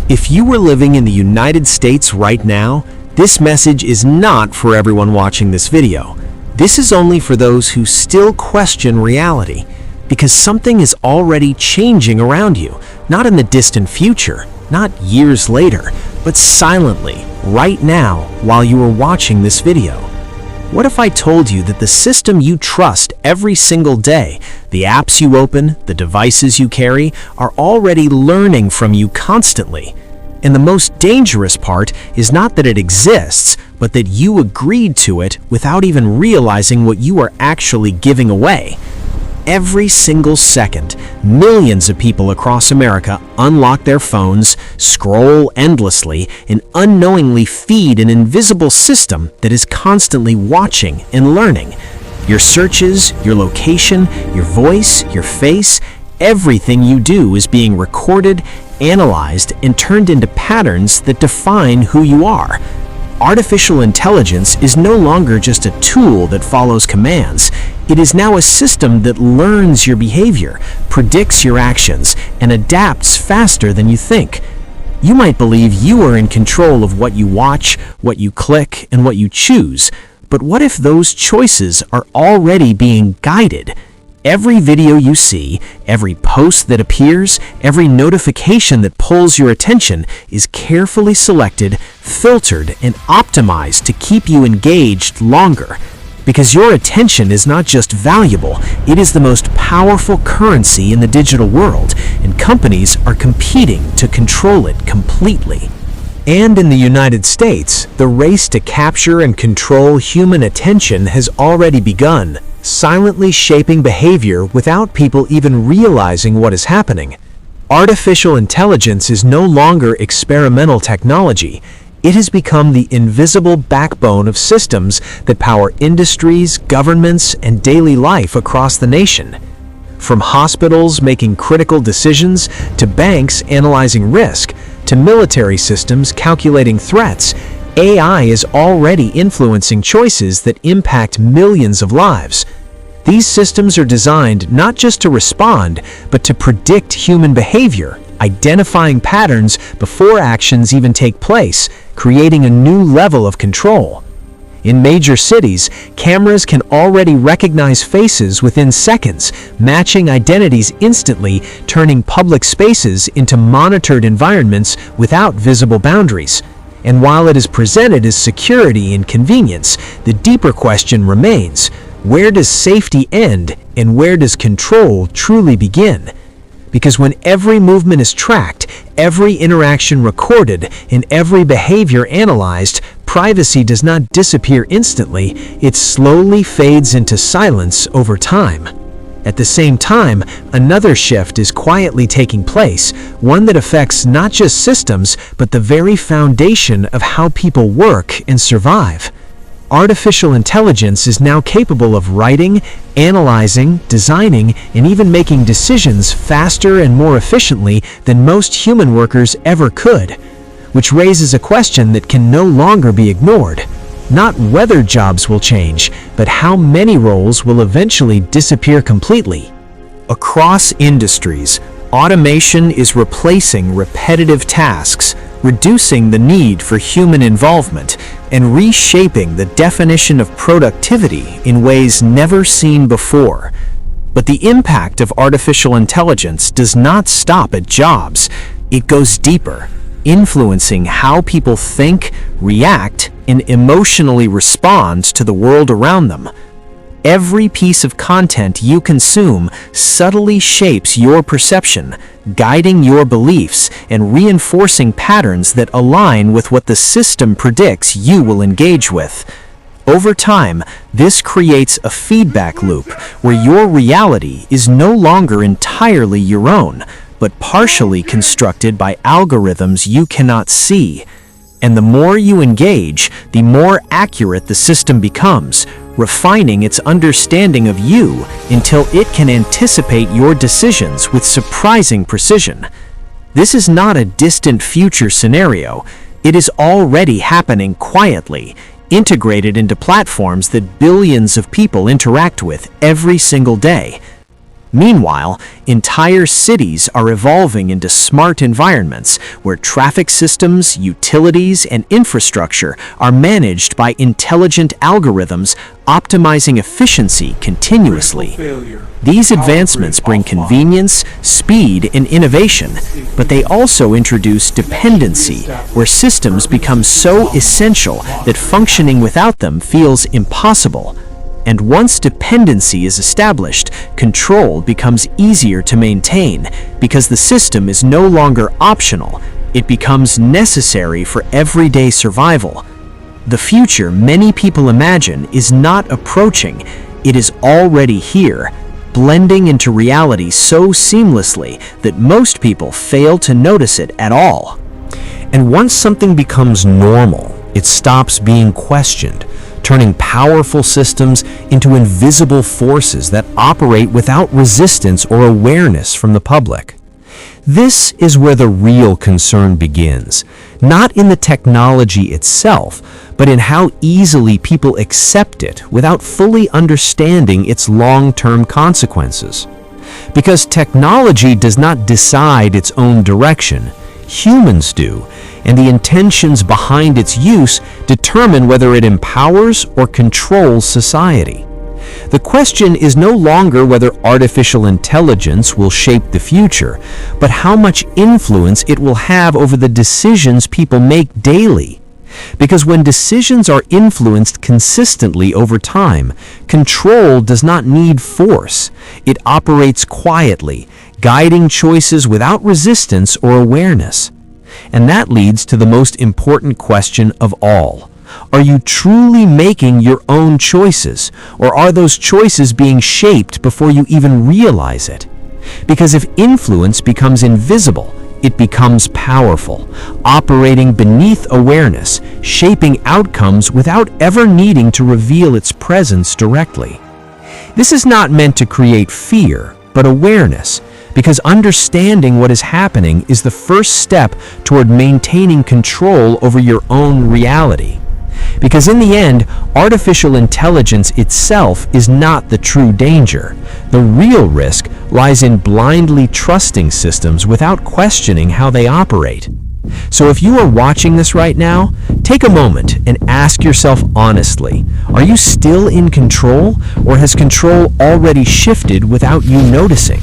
If you were living in the United States right now, this message is not for everyone watching this video. This is only for those who still question reality, because something is already changing around you, not in the distant future, not years later, but silently, right now, while you are watching this video. What if I told you that the system you trust every single day, the apps you open, the devices you carry, are already learning from you constantly? And the most dangerous part is not that it exists, but that you agreed to it without even realizing what you are actually giving away. Every single second, millions of people across America unlock their phones, scroll endlessly, and unknowingly feed an invisible system that is constantly watching and learning. Your searches, your location, your voice, your face, everything you do is being recorded, analyzed, and turned into patterns that define who you are. Artificial intelligence is no longer just a tool that follows commands. It is now a system that learns your behavior, predicts your actions, and adapts faster than you think. You might believe you are in control of what you watch, what you click, and what you choose. But what if those choices are already being guided? Every video you see, every post that appears, every notification that pulls your attention is carefully selected, filtered, and optimized to keep you engaged longer. Because your attention is not just valuable, it is the most powerful currency in the digital world, and companies are competing to control it completely. And in the United States, the race to capture and control human attention has already begun, silently shaping behavior without people even realizing what is happening. Artificial intelligence is no longer experimental technology. It has become the invisible backbone of systems that power industries, governments, and daily life across the nation. From hospitals making critical decisions, to banks analyzing risk, to military systems calculating threats, AI is already influencing choices that impact millions of lives. These systems are designed not just to respond, but to predict human behavior, identifying patterns before actions even take place, creating a new level of control. In major cities, cameras can already recognize faces within seconds, matching identities instantly, turning public spaces into monitored environments without visible boundaries. And while it is presented as security and convenience, the deeper question remains: where does safety end and where does control truly begin? Because when every movement is tracked, every interaction recorded, and every behavior analyzed, privacy does not disappear instantly, it slowly fades into silence over time. At the same time, another shift is quietly taking place, one that affects not just systems, but the very foundation of how people work and survive. Artificial intelligence is now capable of writing, analyzing, designing, and even making decisions faster and more efficiently than most human workers ever could, which raises a question that can no longer be ignored. Not whether jobs will change, but how many roles will eventually disappear completely. Across industries, automation is replacing repetitive tasks, reducing the need for human involvement, and reshaping the definition of productivity in ways never seen before. But the impact of artificial intelligence does not stop at jobs. It goes deeper, influencing how people think, react, and emotionally respond to the world around them. Every piece of content you consume subtly shapes your perception, guiding your beliefs and reinforcing patterns that align with what the system predicts you will engage with. Over time, this creates a feedback loop where your reality is no longer entirely your own, but partially constructed by algorithms you cannot see. And the more you engage, the more accurate the system becomes, refining its understanding of you until it can anticipate your decisions with surprising precision. This is not a distant future scenario. It is already happening quietly, integrated into platforms that billions of people interact with every single day. Meanwhile, entire cities are evolving into smart environments where traffic systems, utilities, and infrastructure are managed by intelligent algorithms optimizing efficiency continuously. These advancements bring convenience, speed, and innovation, but they also introduce dependency, where systems become so essential that functioning without them feels impossible. And once dependency is established, control becomes easier to maintain because the system is no longer optional, it becomes necessary for everyday survival. The future many people imagine is not approaching, it is already here, blending into reality so seamlessly that most people fail to notice it at all. And once something becomes normal, it stops being questioned, turning powerful systems into invisible forces that operate without resistance or awareness from the public. This is where the real concern begins, not in the technology itself, but in how easily people accept it without fully understanding its long-term consequences. Because technology does not decide its own direction, humans do, and the intentions behind its use determine whether it empowers or controls society. The question is no longer whether artificial intelligence will shape the future, but how much influence it will have over the decisions people make daily. Because when decisions are influenced consistently over time, control does not need force. It operates quietly, guiding choices without resistance or awareness. And that leads to the most important question of all. Are you truly making your own choices, or are those choices being shaped before you even realize it? Because if influence becomes invisible, it becomes powerful, operating beneath awareness, shaping outcomes without ever needing to reveal its presence directly. This is not meant to create fear, but awareness, because understanding what is happening is the first step toward maintaining control over your own reality. Because in the end, artificial intelligence itself is not the true danger. The real risk lies in blindly trusting systems without questioning how they operate. So if you are watching this right now, take a moment and ask yourself honestly, are you still in control, or has control already shifted without you noticing?